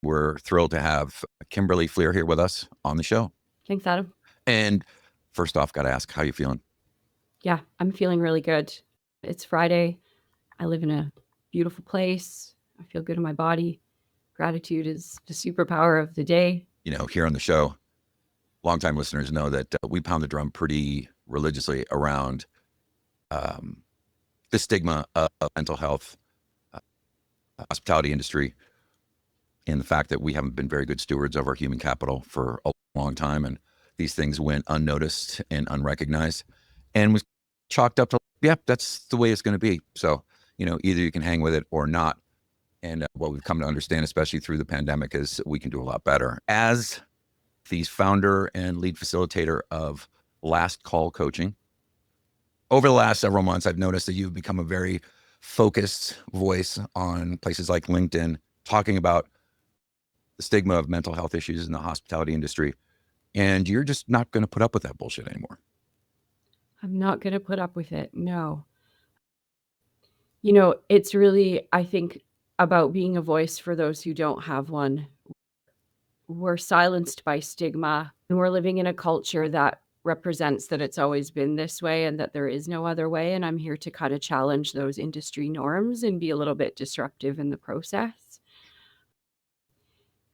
We're thrilled to have Kimberly Flear here with us on the show. Thanks, Adam. And first off, got to ask, how you feeling? Yeah, I'm feeling really good. It's Friday. I live in a beautiful place. I feel good in my body. Gratitude is the superpower of the day. Here on the show, longtime listeners know that we pound the drum pretty religiously around the stigma of mental health, hospitality industry, and the fact that we haven't been very good stewards of our human capital for a long time. And these things went unnoticed and unrecognized and was chalked up to, yeah, that's the way it's going to be. So, either you can hang with it or not. And what we've come to understand, especially through the pandemic, is we can do a lot better. As the founder and lead facilitator of Last Call Coaching, over the last several months, I've noticed that you've become a very focused voice on places like LinkedIn, talking about the stigma of mental health issues in the hospitality industry. And you're just not going to put up with that bullshit anymore. I'm not going to put up with it. No. It's really, I think, about being a voice for those who don't have one. We're silenced by stigma, and we're living in a culture that represents that it's always been this way and that there is no other way. And I'm here to kind of challenge those industry norms and be a little bit disruptive in the process.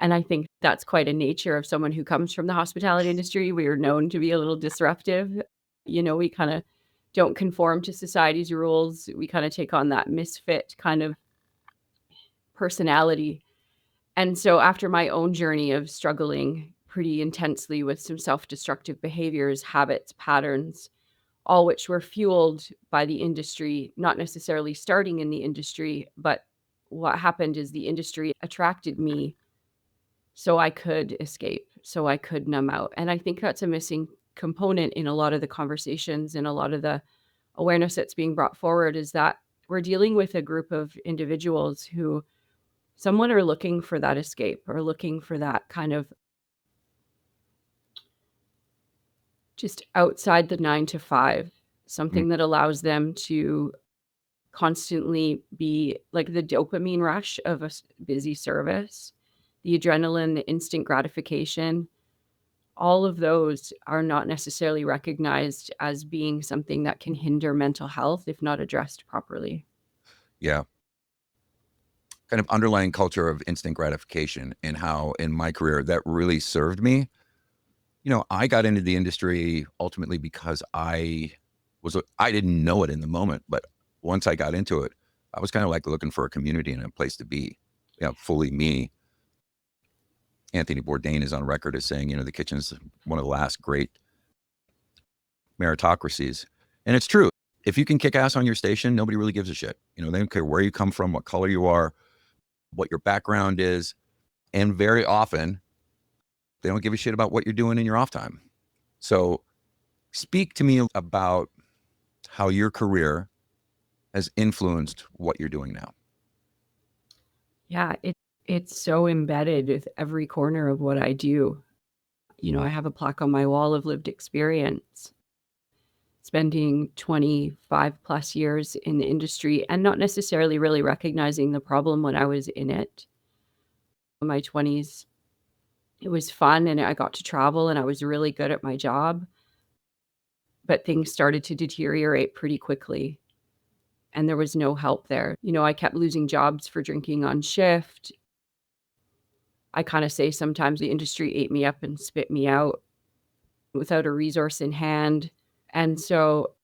And I think that's quite a nature of someone who comes from the hospitality industry. We are known to be a little disruptive. We kind of don't conform to society's rules. We kind of take on that misfit kind of personality. And so after my own journey of struggling pretty intensely with some self-destructive behaviors, habits, patterns, all which were fueled by the industry, not necessarily starting in the industry, but what happened is the industry attracted me so I could escape, so I could numb out. And I think that's a missing component in a lot of the conversations and a lot of the awareness that's being brought forward, is that we're dealing with a group of individuals who someone are looking for that escape or looking for that kind of just outside the 9 to 5, something that allows them to constantly be like the dopamine rush of a busy service, the adrenaline, the instant gratification. All of those are not necessarily recognized as being something that can hinder mental health if not addressed properly. Yeah. Kind of underlying culture of instant gratification, and how in my career that really served me. I got into the industry ultimately because I didn't know it in the moment, but once I got into it, I was kind of like looking for a community and a place to be, fully me. Anthony Bourdain is on record as saying, the kitchen's one of the last great meritocracies. And it's true. If you can kick ass on your station, nobody really gives a shit. They don't care where you come from, what color you are, what your background is. And very often, they don't give a shit about what you're doing in your off time. So speak to me about how your career has influenced what you're doing now. Yeah, it's so embedded with every corner of what I do. I have a plaque on my wall of lived experience, spending 25 plus years in the industry and not necessarily really recognizing the problem when I was in it. In my 20s, it was fun and I got to travel and I was really good at my job, but things started to deteriorate pretty quickly and there was no help there. I kept losing jobs for drinking on shift. I kind of say sometimes the industry ate me up and spit me out without a resource in hand. And so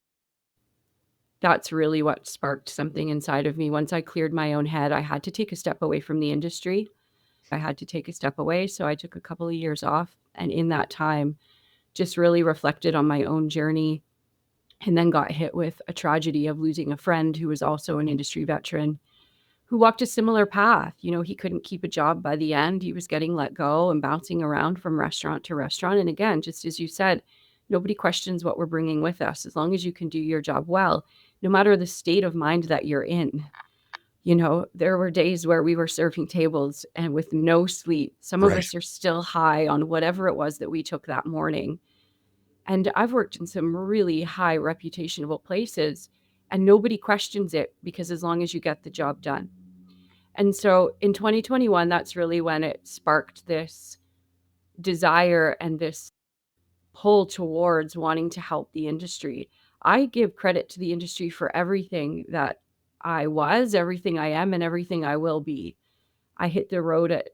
that's really what sparked something inside of me. Once I cleared my own head, I had to take a step away from the industry. I had to take a step away. So I took a couple of years off. And in that time, just really reflected on my own journey, and then got hit with a tragedy of losing a friend who was also an industry veteran who walked a similar path. He couldn't keep a job by the end. He was getting let go and bouncing around from restaurant to restaurant. And again, just as you said, nobody questions what we're bringing with us as long as you can do your job well, no matter the state of mind that you're in. There were days where we were serving tables and with no sleep. Some of us are still high on whatever it was that we took that morning. And I've worked in some really high reputational places and nobody questions it, because as long as you get the job done. And so in 2021, that's really when it sparked this desire and this pull towards wanting to help the industry. I give credit to the industry for everything that I was, everything I am, and everything I will be. I hit the road at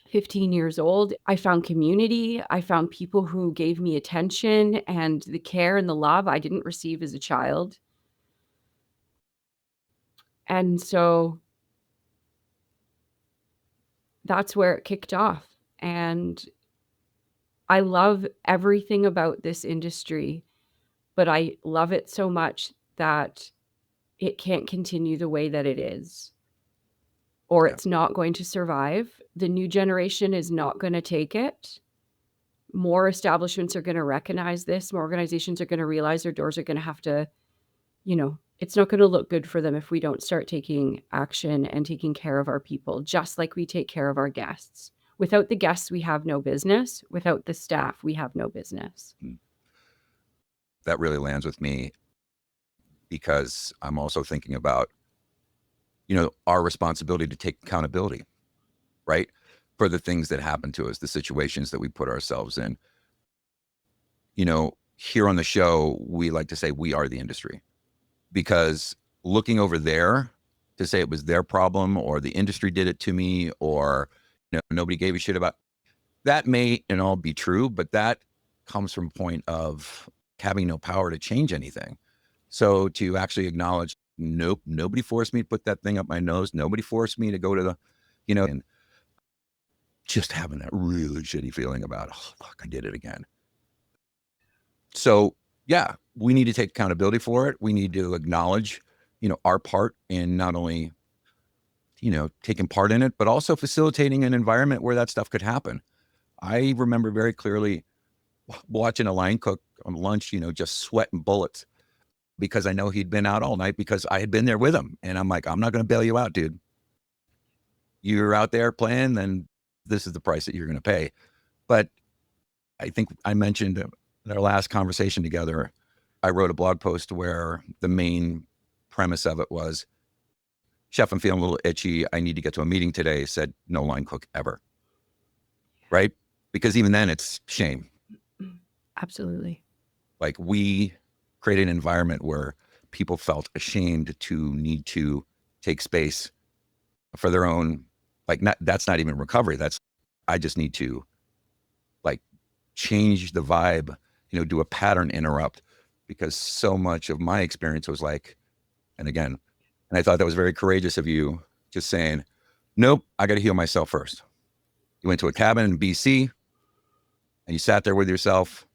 15 years old. I found community. I found people who gave me attention and the care and the love I didn't receive as a child. And so that's where it kicked off. And I love everything about this industry, but I love it so much that it can't continue the way that it is, or Yeah. it's not going to survive. The new generation is not going to take it. More establishments are going to recognize this. More organizations are going to realize their doors are going to have to, it's not going to look good for them if we don't start taking action and taking care of our people, just like we take care of our guests. Without the guests, we have no business. Without the staff, we have no business. That really lands with me because I'm also thinking about, our responsibility to take accountability, right? For the things that happen to us, the situations that we put ourselves in. Here on the show, we like to say we are the industry, because looking over there to say it was their problem or the industry did it to me, or nobody gave a shit about that, may and all be true, but that comes from a point of having no power to change anything. So to actually acknowledge, nope, nobody forced me to put that thing up my nose. Nobody forced me to go to the, and just having that really shitty feeling about, oh, fuck, I did it again. So yeah, we need to take accountability for it. We need to acknowledge, our part in not only, taking part in it, but also facilitating an environment where that stuff could happen. I remember very clearly watching a line cook on lunch, just sweating bullets because I know he'd been out all night because I had been there with him. And I'm like, I'm not going to bail you out, dude. You're out there playing, then this is the price that you're going to pay. But I think I mentioned in our last conversation together, I wrote a blog post where the main premise of it was, chef, I'm feeling a little itchy. I need to get to a meeting today. Said no line cook ever. Right? Because even then it's shame. Absolutely. Like, we created an environment where people felt ashamed to need to take space for their own, that's not even recovery. That's, I just need to change the vibe, do a pattern interrupt, because so much of my experience was and I thought that was very courageous of you, just saying, nope, I got to heal myself first. You went to a cabin in BC and you sat there with yourself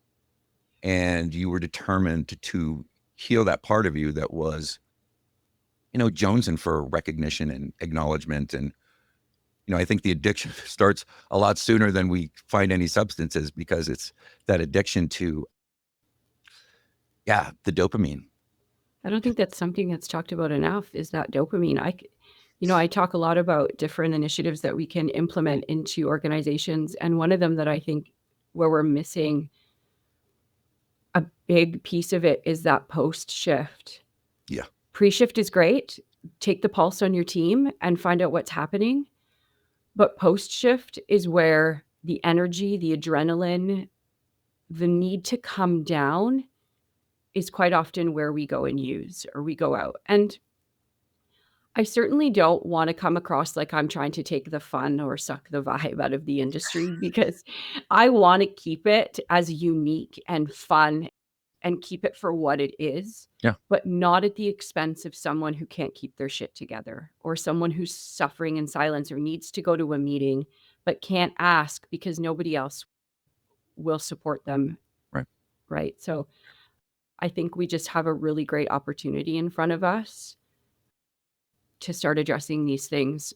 and you were determined to heal that part of you that was, jonesing for recognition and acknowledgement. And, I think the addiction starts a lot sooner than we find any substances, because it's that addiction to, the dopamine. I don't think that's something that's talked about enough, is that dopamine. I talk a lot about different initiatives that we can implement into organizations. And one of them that I think where we're missing a big piece of it is that post shift. Yeah. Pre-shift is great. Take the pulse on your team and find out what's happening. But post shift is where the energy, the adrenaline, the need to come down is quite often where we go and use, or we go out. And I certainly don't want to come across like I'm trying to take the fun or suck the vibe out of the industry, because I want to keep it as unique and fun and keep it for what it is. Yeah. But not at the expense of someone who can't keep their shit together, or someone who's suffering in silence or needs to go to a meeting but can't ask because nobody else will support them. Right. Right. So I think we just have a really great opportunity in front of us to start addressing these things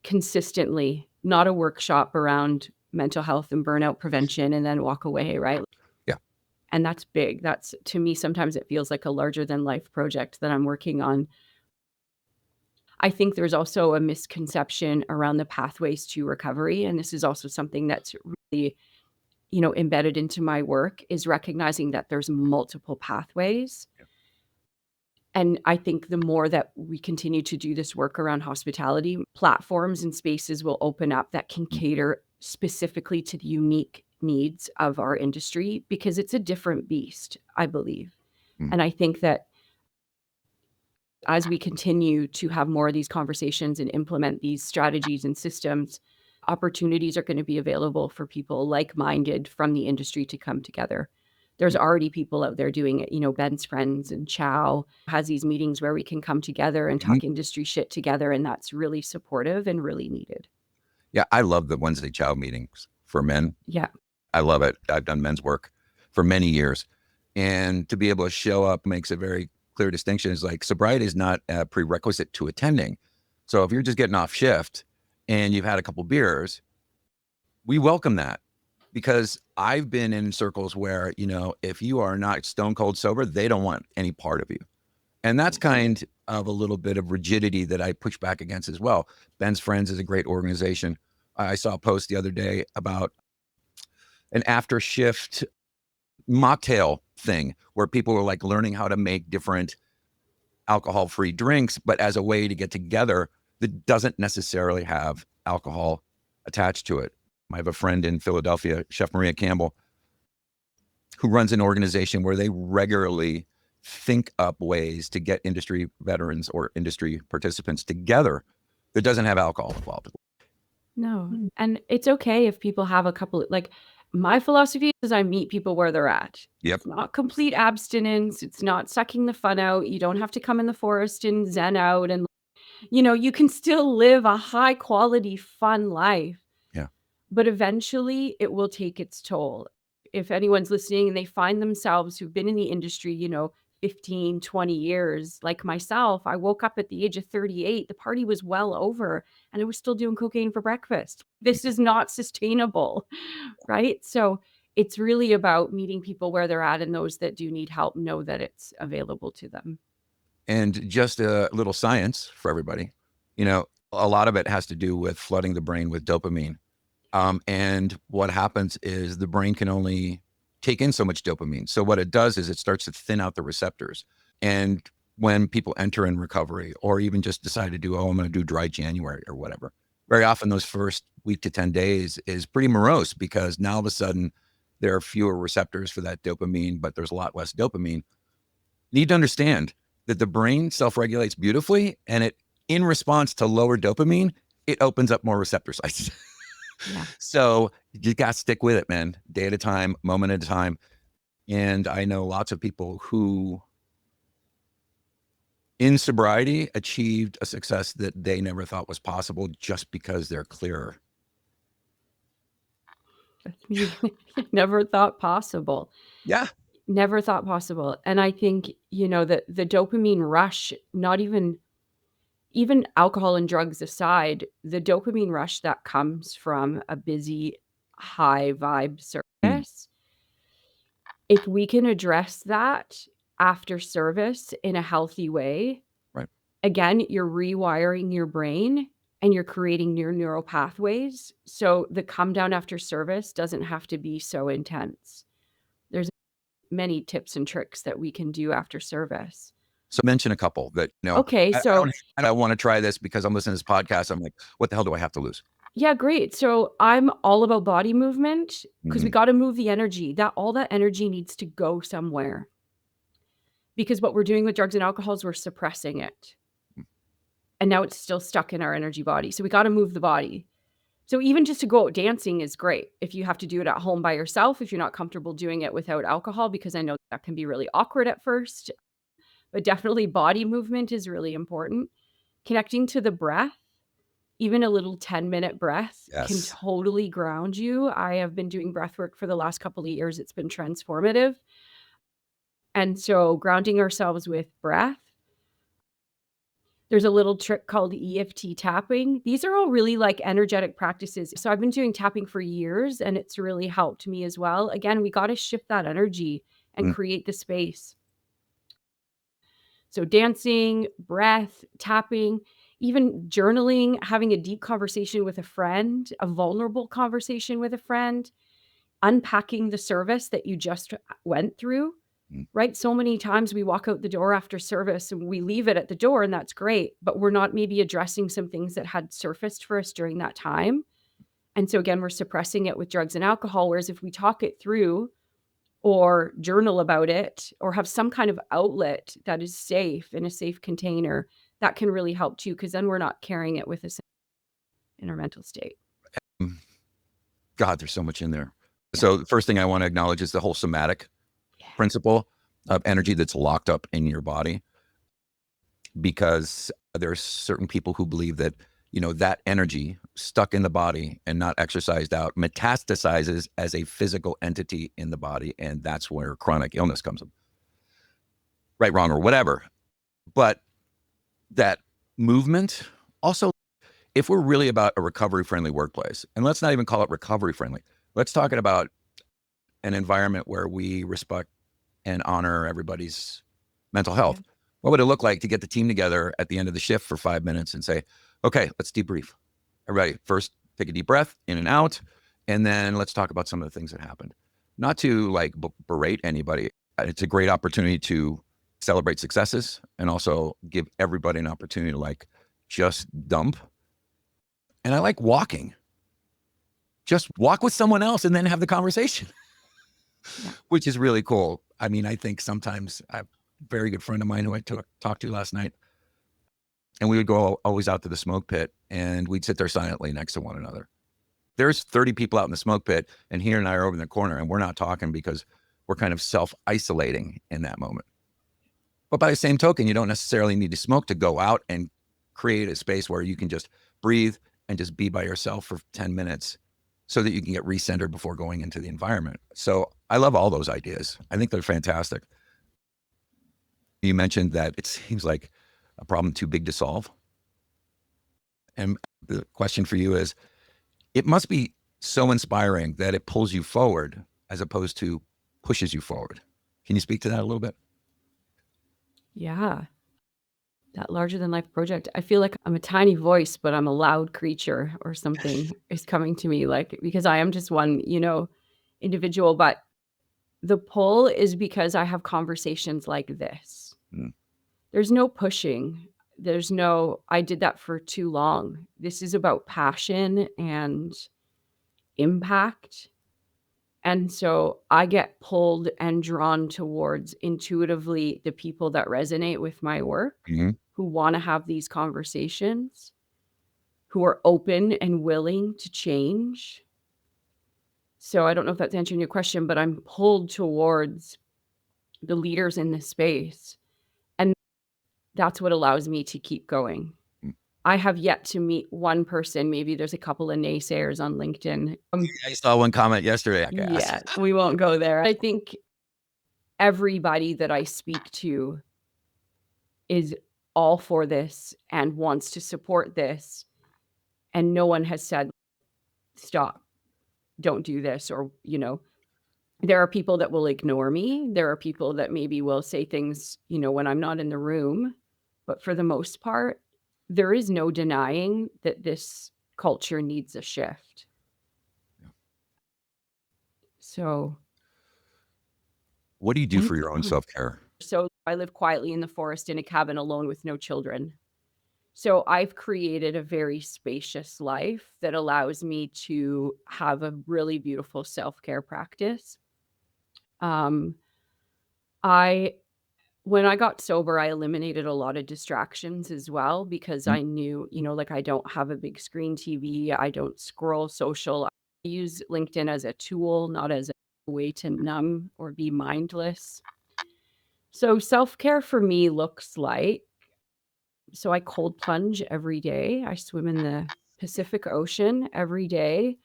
consistently, not a workshop around mental health and burnout prevention and then walk away, right? Yeah. And that's big. That's, to me, sometimes it feels like a larger than life project that I'm working on. I think there's also a misconception around the pathways to recovery. And this is also something that's really, embedded into my work, is recognizing that there's multiple pathways. Yeah. And I think the more that we continue to do this work around hospitality, platforms and spaces will open up that can cater specifically to the unique needs of our industry, because it's a different beast, I believe. Mm. And I think that as we continue to have more of these conversations and implement these strategies and systems, opportunities are going to be available for people like-minded from the industry to come together. There's already people out there doing it. Ben's Friends and Chow has these meetings where we can come together and talk industry shit together, and that's really supportive and really needed. Yeah, I love the Wednesday Chow meetings for men. Yeah. I love it. I've done men's work for many years. And to be able to show up makes a very clear distinction. Is like sobriety is not a prerequisite to attending. So if you're just getting off shift and you've had a couple beers, we welcome that, because I've been in circles where, if you are not stone cold sober, they don't want any part of you. And that's kind of a little bit of rigidity that I push back against as well. Ben's Friends is a great organization. I saw a post the other day about an after shift mocktail thing where people were like learning how to make different alcohol-free drinks, but as a way to get together that doesn't necessarily have alcohol attached to it. I have a friend in Philadelphia, Chef Maria Campbell, who runs an organization where they regularly think up ways to get industry veterans or industry participants together that doesn't have alcohol involved. No. And it's okay if people have a couple, like my philosophy is I meet people where they're at. Yep. It's not complete abstinence. It's not sucking the fun out. You don't have to come in the forest and zen out. And, you can still live a high quality, fun life. Yeah. But eventually it will take its toll. If anyone's listening and they find themselves who've been in the industry, 15, 20 years, like myself, I woke up at the age of 38. The party was well over and I was still doing cocaine for breakfast. This is not sustainable, right? So it's really about meeting people where they're at, and those that do need help know that it's available to them. And just a little science for everybody. A lot of it has to do with flooding the brain with dopamine. And what happens is the brain can only take in so much dopamine. So what it does is it starts to thin out the receptors. And when people enter in recovery or even just decide to do, I'm going to do dry January or whatever, very often those first week to 10 days is pretty morose, because now all of a sudden there are fewer receptors for that dopamine, but there's a lot less dopamine. You need to understand that the brain self-regulates beautifully, and it, in response to lower dopamine, it opens up more receptor sites. Yeah. So you got to stick with it, man, day at a time, moment at a time. And I know lots of people who in sobriety achieved a success that they never thought was possible just because they're clearer. That's me. Never thought possible. Yeah. Never thought possible. And I think, the dopamine rush, not even alcohol and drugs aside, the dopamine rush that comes from a busy, high vibe service, if we can address that after service in a healthy way, Right. again, you're rewiring your brain and you're creating new neural pathways. So the come down after service doesn't have to be so intense. There's many tips and tricks that we can do after service. So mention a couple that, Okay, so I want to try this because I'm listening to this podcast. I'm like, what the hell do I have to lose? yeah, great. So I'm all about body movement because we got to move the energy. All that energy needs to go somewhere. Because what we're doing with drugs and alcohol is we're suppressing it. And now it's still stuck in our energy body. So we got to move the body. So even just to go out dancing is great. If you have to do it at home by yourself, if you're not comfortable doing it without alcohol, because I know that can be really awkward at first. But definitely body movement is really important. Connecting to the breath. Even a little 10-minute breath can totally ground you. I have been doing breath work for the last couple of years. It's been transformative. And so grounding ourselves with breath. There's a little trick called EFT tapping. These are all really like energetic practices. So I've been doing tapping for years and it's really helped me as well. Again, we got to shift that energy and create the space. So dancing, breath, tapping, even journaling, having a deep conversation with a friend, a vulnerable conversation with a friend, unpacking the service that you just went through. Mm. right? So many times we walk out the door after service and we leave it at the door, and that's great, but we're not maybe addressing some things that had surfaced for us during that time. And so again, we're suppressing it with drugs and alcohol. Whereas if we talk it through or journal about it or have some kind of outlet that is safe in a safe container, that can really help too, because then we're not carrying it with us in our mental state. Mm. God, there's so much in there. Yeah. So the first thing I want to acknowledge is the whole somatic Yeah. principle of energy that's locked up in your body, because there's certain people who believe that, that energy stuck in the body and not exercised out metastasizes as a physical entity in the body. And that's where chronic illness comes from. Right, wrong, or whatever. But that movement also, if we're really about a recovery friendly workplace, and let's not even call it recovery friendly, let's talk about an environment where we respect and honor everybody's mental Yeah. health. What would it look like to get the team together at the end of the shift for 5 minutes and say, okay, let's debrief. Everybody, first take a deep breath in and out, and then let's talk about some of the things that happened. Not to like berate anybody. It's a great opportunity to celebrate successes and also give everybody an opportunity to like just dump. And I like walking. Just walk with someone else and then have the conversation, Yeah. which is really cool. I mean, I think sometimes I have a very good friend of mine who I talked to last night, and we would go always out to the smoke pit and we'd sit there silently next to one another. There's 30 people out in the smoke pit, and he and I are over in the corner, and we're not talking because we're kind of self-isolating in that moment. But by the same token, you don't necessarily need to smoke to go out and create a space where you can just breathe and just be by yourself for 10 minutes so that you can get recentered before going into the environment. So I love all those ideas. I think they're fantastic. You mentioned that it seems like a problem too big to solve. And the question for you is, it must be so inspiring that it pulls you forward as opposed to pushes you forward. Can you speak to that a little bit? Yeah. That larger than life project. I feel like I'm a tiny voice, but I'm a loud creature or something is coming to me, like, because I am just one, individual. But the pull is because I have conversations like this. Mm. There's no pushing. There's no, I did that for too long. This is about passion and impact. And so I get pulled and drawn towards intuitively the people that resonate with my work, Mhm. who want to have these conversations, who are open and willing to change. So I don't know if that's answering your question, but I'm pulled towards the leaders in this space. And that's what allows me to keep going. Mm. I have yet to meet one person. Maybe there's a couple of naysayers on LinkedIn. I saw one comment yesterday, I guess. Yeah, we won't go there. I think everybody that I speak to is all for this and wants to support this. And no one has said, stop, don't do this, or, there are people that will ignore me. There are people that maybe will say things, when I'm not in the room. But for the most part, there is no denying that this culture needs a shift. Yeah. So, What do you do for your own self-care? so I live quietly in the forest in a cabin alone with no children. So I've created a very spacious life that allows me to have a really beautiful self-care practice. Um, I When I got sober, I eliminated a lot of distractions as well because Mm. I knew, like I don't have a big screen TV. I don't scroll social. I use LinkedIn as a tool, not as a way to numb or be mindless. So self-care for me looks like, so I cold plunge every day. I swim in the Pacific Ocean every day.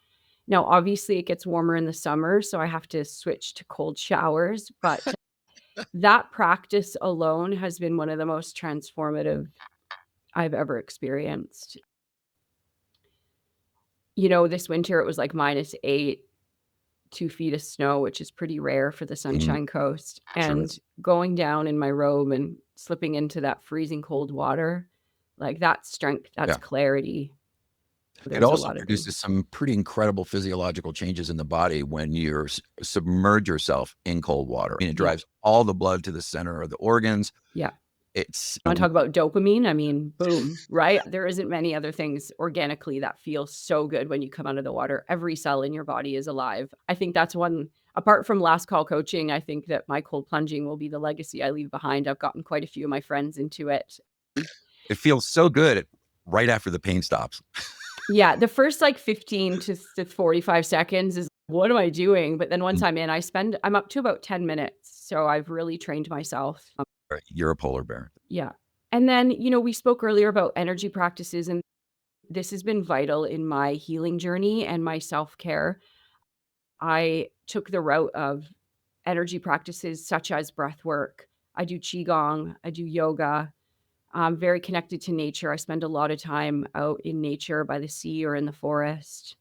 Now, obviously it gets warmer in the summer, so I have to switch to cold showers, but that practice alone has been one of the most transformative I've ever experienced. This winter it was like -8, 2 feet of snow, which is pretty rare for the Mm. Sunshine Coast, Sure and is. going down in my robe and slipping into that freezing cold water, like, that's strength, that's Yeah. clarity. It There's a also lot of things. produces some pretty incredible physiological changes in the body when you submerge yourself in cold water. I mean, it Yeah. drives all the blood to the center of the organs. Yeah. It's Want to talk about dopamine? I mean, boom, right? There isn't many other things organically that feel so good when you come out of the water. Every cell in your body is alive. I think that's one, apart from last call coaching, I think that my cold plunging will be the legacy I leave behind. I've gotten quite a few of my friends into it. it feels so good right after the pain stops. Yeah, the first like 15 to 45 seconds is what am I doing? But then once I'm in, I'm up to about 10 minutes. So I've really trained myself. You're a polar bear. Yeah. And then, we spoke earlier about energy practices, and this has been vital in my healing journey and my self-care. I took the route of energy practices such as breath work. I do qigong, I do yoga. I'm very connected to nature. I spend a lot of time out in nature by the sea or in the forest.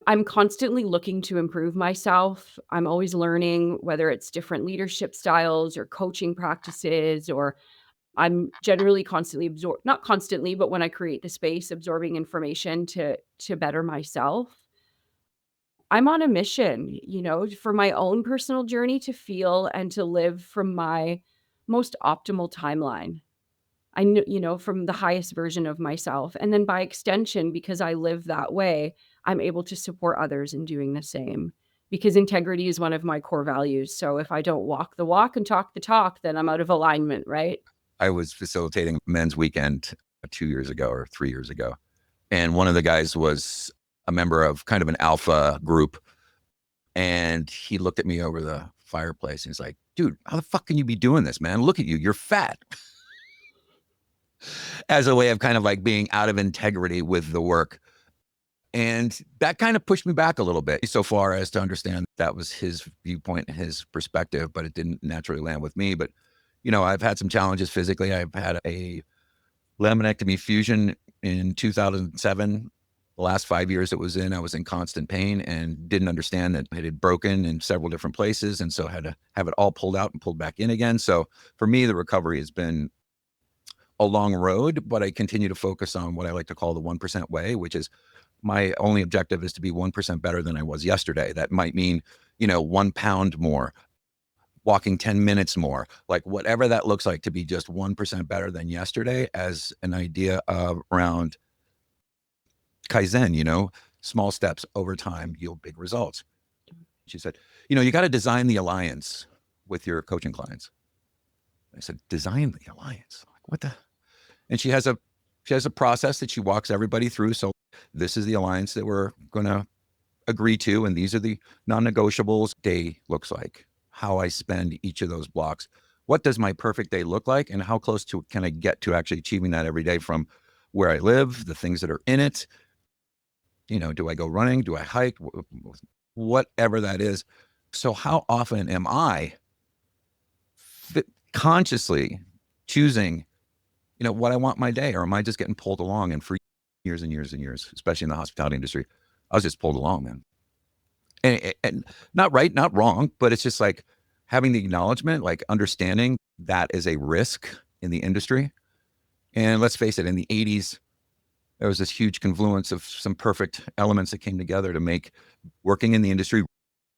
I'm constantly looking to improve myself. I'm always learning, whether it's different leadership styles or coaching practices, or I'm generally constantly not constantly, but when I create the space, absorbing information to better myself. I'm on a mission, for my own personal journey to feel and to live from my most optimal timeline. I kn from the highest version of myself, and then by extension, because I live that way, I'm able to support others in doing the same, because integrity is one of my core values, so if I don't walk the walk and talk the talk, then I'm out of alignment, right? I was facilitating men's weekend 2 years ago or 3 years ago. And one of the guys was a member of kind of an alpha group. And he looked at me over the fireplace and he's like, dude, how the fuck can you be doing this, man? Look at you. You're fat. As a way of kind of like being out of integrity with the work. And that kind of pushed me back a little bit so far as to understand that was his viewpoint, his perspective, but it didn't naturally land with me. But, I've had some challenges physically. I've had a laminectomy fusion in 2007. The last 5 years it was in, I was in constant pain and didn't understand that it had broken in several different places. And so had to have it all pulled out and pulled back in again. So for me, the recovery has been a long road, but I continue to focus on what I like to call the 1% way, which is my only objective is to be 1% better than I was yesterday. That might mean, 1 pound more, walking 10 minutes more, like whatever that looks like, to be just 1% better than yesterday, as an idea of around Kaizen, small steps over time yield big results. She said, you got to design the alliance with your coaching clients. I said, design the alliance. Like, what the? And she has a process that she walks everybody through. So this is the alliance that we're going to agree to, and these are the non-negotiables. Day looks like, how I spend each of those blocks. What does my perfect day look like, and how close to can I get to actually achieving that every day from where I live, the things that are in it? Do I go running? Do I hike? Whatever that is. So how often am I consciously choosing, what I want my day, or am I just getting pulled along? And for years and years and years, especially in the hospitality industry, I was just pulled along, man. And not right, not wrong, but it's just like having the acknowledgement, like understanding that is a risk in the industry. And let's face it, in the 80s, there was this huge confluence of some perfect elements that came together to make working in the industry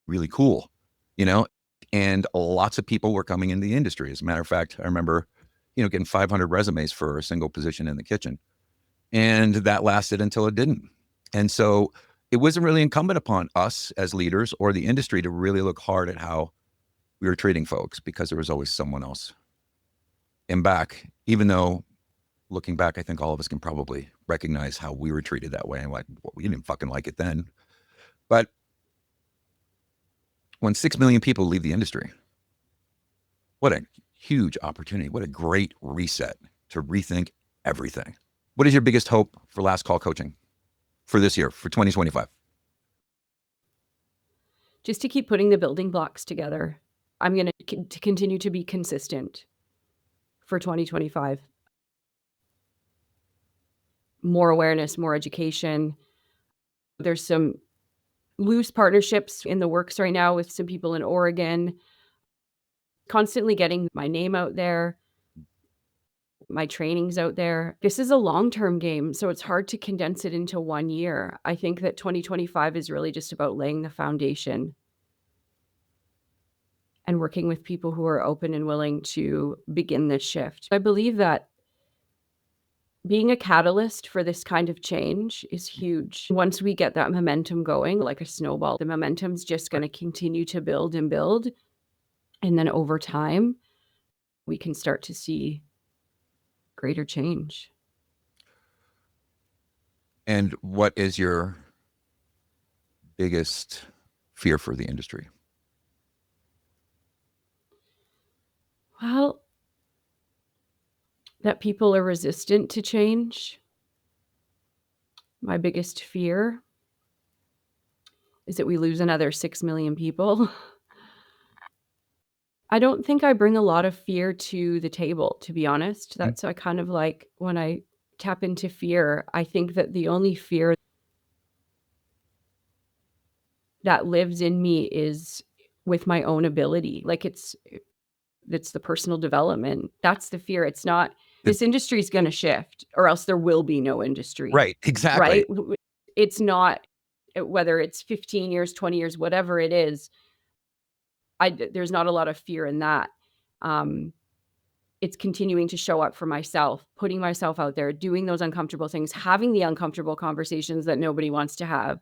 really cool, you know, and lots of people were coming into the industry. As a matter of fact, I remember, getting 500 resumes for a single position in the kitchen, and that lasted until it didn't. And so it wasn't really incumbent upon us as leaders or the industry to really look hard at how we were treating folks, because there was always someone else in back, even though looking back, I think all of us can probably recognize how we were treated that way. And like, well, we didn't fucking like it then. But when 6 million people leave the industry, what a huge opportunity. What a great reset to rethink everything. What is your biggest hope for Last Call Coaching for this year, for 2025? Just to keep putting the building blocks together. I'm going to continue to be consistent for 2025. More awareness, more education. There's some loose partnerships in the works right now with some people in Oregon. Constantly getting my name out there. my trainings out there. This is a long-term game, so it's hard to condense it into 1 year. I think that 2025 is really just about laying the foundation and working with people who are open and willing to begin this shift. I believe that being a catalyst for this kind of change is huge. Once we get that momentum going, like a snowball, the momentum's just going to continue to build and build. And then over time, we can start to see greater change. And what is your biggest fear for the industry? Well, that people are resistant to change. My biggest fear is that we lose another 6 million people. I don't think I bring a lot of fear to the table, to be honest. That's I kind of like when I tap into fear, I think that the only fear that lives in me is with my own ability. Like it's the personal development. That's the fear. It's not this industry is going to shift or else there will be no industry. Right, exactly. Right? It's not whether it's 15 years, 20 years, whatever it is. There's not a lot of fear in that. It's continuing to show up for myself, putting myself out there, doing those uncomfortable things, having the uncomfortable conversations that nobody wants to have,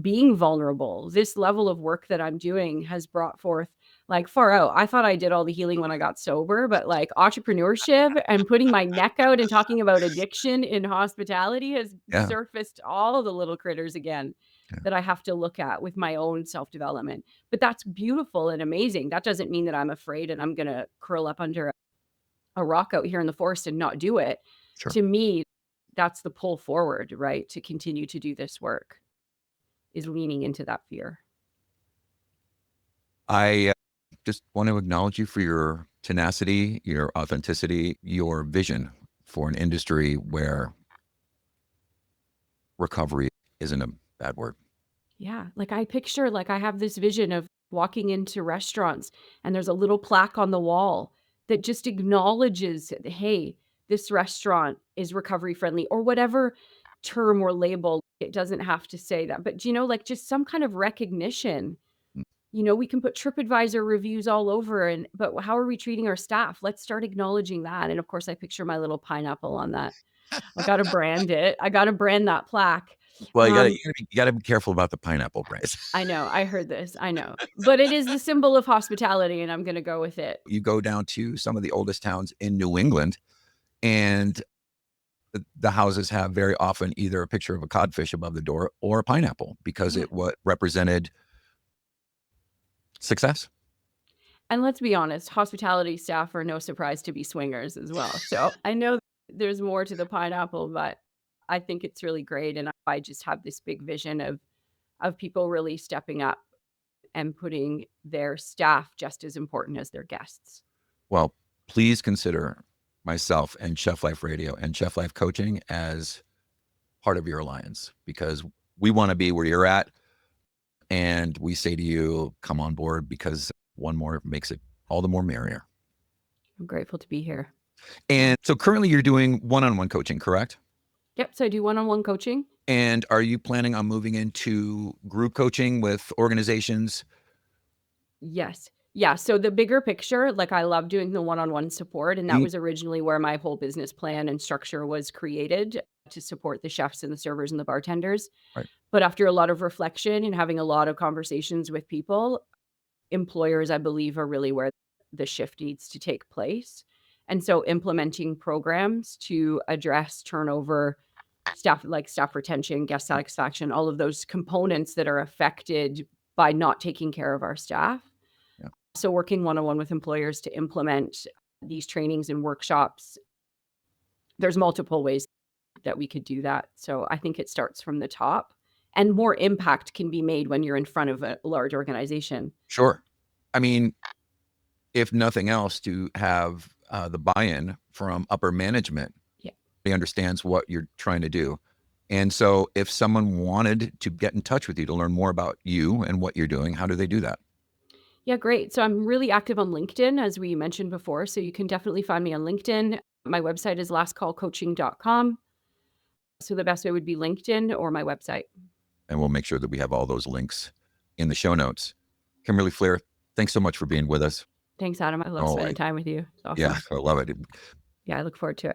being vulnerable. This level of work that I'm doing has brought forth like far out. I thought I did all the healing when I got sober, but like entrepreneurship and putting my neck out and talking about addiction in hospitality has surfaced all the little critters again that I have to look at with my own self-development. But that's beautiful and amazing. That doesn't mean that I'm afraid and I'm going to curl up under a rock out here in the forest and not do it. Sure. To me, that's the pull forward, right? To continue to do this work is leaning into that fear. I just want to acknowledge you for your tenacity, your authenticity, your vision for an industry where recovery isn't a bad word. Yeah. Like I picture, like I have this vision of walking into restaurants and there's a little plaque on the wall that just acknowledges, hey, this restaurant is recovery friendly or whatever term or label. It doesn't have to say that, but like just some kind of recognition. We can put TripAdvisor reviews all over but how are we treating our staff? Let's start acknowledging that. And of course I picture my little pineapple on that. I got to brand it. I got to brand that plaque. Well, you gotta be careful about the pineapple brands. I know. I heard this. I know. But it is the symbol of hospitality, and I'm going to go with it. You go down to some of the oldest towns in New England, and the houses have very often either a picture of a codfish above the door or a pineapple because it what represented success. And let's be honest, hospitality staff are no surprise to be swingers as well. So I know there's more to the pineapple, but I think it's really great. And I just have this big vision of people really stepping up and putting their staff just as important as their guests. Well, please consider myself and Chef Life Radio and Chef Life Coaching as part of your alliance because we want to be where you're at. And we say to you, come on board because one more makes it all the more merrier. I'm grateful to be here. And so currently you're doing one-on-one coaching, correct? Yep. So I do one-on-one coaching. And are you planning on moving into group coaching with organizations? Yes. Yeah. So the bigger picture, like I love doing the one-on-one support. And that was originally where my whole business plan and structure was created to support the chefs and the servers and the bartenders. Right. But after a lot of reflection and having a lot of conversations with people, employers, I believe, are really where the shift needs to take place. And so implementing programs to address turnover, staff retention, guest satisfaction, all of those components that are affected by not taking care of our staff. Yeah. So working one-on-one with employers to implement these trainings and workshops, there's multiple ways that we could do that. So I think it starts from the top and more impact can be made when you're in front of a large organization. Sure. I mean, if nothing else, to have the buy-in from upper management. Yeah. He understands what you're trying to do. And so if someone wanted to get in touch with you to learn more about you and what you're doing, how do they do that? Yeah, great. So I'm really active on LinkedIn, as we mentioned before. So you can definitely find me on LinkedIn. My website is lastcallcoaching.com. So the best way would be LinkedIn or my website. And we'll make sure that we have all those links in the show notes. Kimberly Flear, thanks so much for being with us. Thanks, Adam. I love All spending right. time with you. It's awesome. Yeah, I love it. Yeah, I look forward to it.